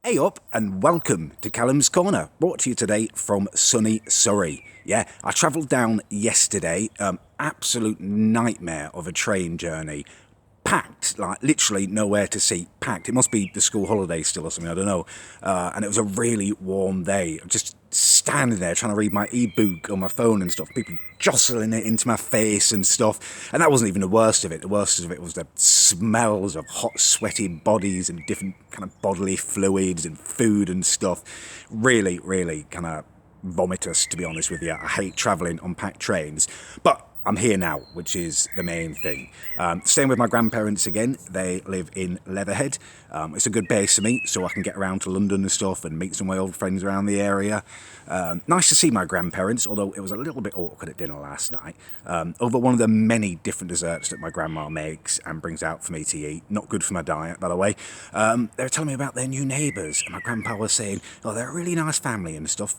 Hey up and welcome to Callum's Corner, brought to you today from sunny Surrey. Yeah, I travelled down yesterday, absolute nightmare of a train journey. Packed, like literally nowhere to see, packed. It must be the school holiday still or something, I don't know. And it was a really warm day. Just standing there trying to read my e-book on my phone and stuff, people jostling it into my face and stuff. And that wasn't even the worst of it. The worst of it was the smells of hot, sweaty bodies and different kind of bodily fluids and food and stuff. Really, really kind of vomitous, to be honest with you. I hate travelling on packed trains. But I'm here now, which is the main thing. Staying with my grandparents again. They live in Leatherhead. It's a good base for me, so I can get around to London and stuff and meet some of my old friends around the area. Nice to see my grandparents, although it was a little bit awkward at dinner last night. Over one of the many different desserts that my grandma makes and brings out for me to eat. Not good for my diet, by the way. They were telling me about their new neighbours, and my grandpa was saying, oh, they're a really nice family and stuff.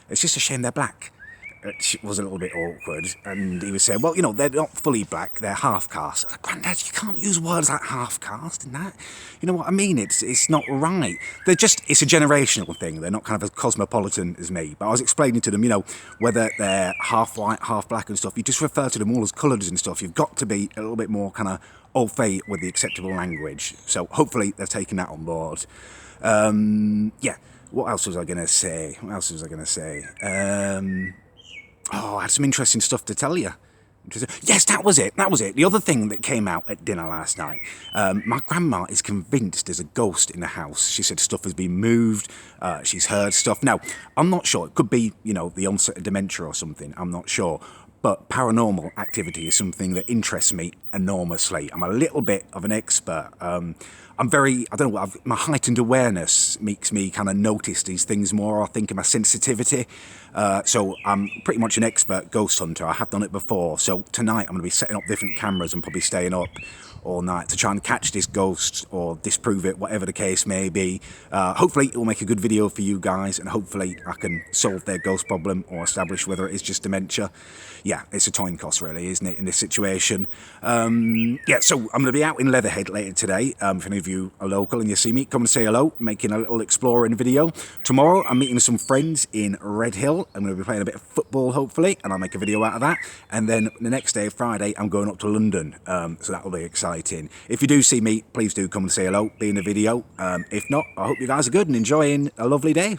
It's just a shame they're black. It was a little bit awkward, and he was saying, well, you know, they're not fully black, they're half-caste. I was like, Grandad, you can't use words like half-caste and that. You know what I mean? It's not right. It's a generational thing. They're not kind of as cosmopolitan as me. But I was explaining to them, you know, whether they're half-white, half-black and stuff, you just refer to them all as colours and stuff. You've got to be a little bit more kind of au fait with the acceptable language. So hopefully they're taking that on board. Yeah, what else was I going to say? Oh, I had some interesting stuff to tell you. Yes, that was it. The other thing that came out at dinner last night, my grandma is convinced there's a ghost in the house. She said stuff has been moved, she's heard stuff. Now, I'm not sure. It could be, you know, the onset of dementia or something. I'm not sure. But paranormal activity is something that interests me enormously. I'm a little bit of an expert. My heightened awareness makes me kind of notice these things more. I think of my sensitivity. So I'm pretty much an expert ghost hunter. I have done it before. So tonight I'm going to be setting up different cameras and probably staying up all night to try and catch this ghost or disprove it, whatever the case may be. Hopefully it will make a good video for you guys, and hopefully I can solve their ghost problem or establish whether it is just dementia. Yeah, it's a coin toss really, isn't it, in this situation? Yeah, so I'm going to be out in Leatherhead later today. If any of you are local and you see me, come and say hello, making a little exploring video. Tomorrow I'm meeting some friends in Redhill. I'm going to be playing a bit of football hopefully, and I'll make a video out of that. And then the next day, Friday, I'm going up to London, so that'll be exciting. If you do see me, please do come and say hello, be in the video. If not, I hope you guys are good and enjoying a lovely day.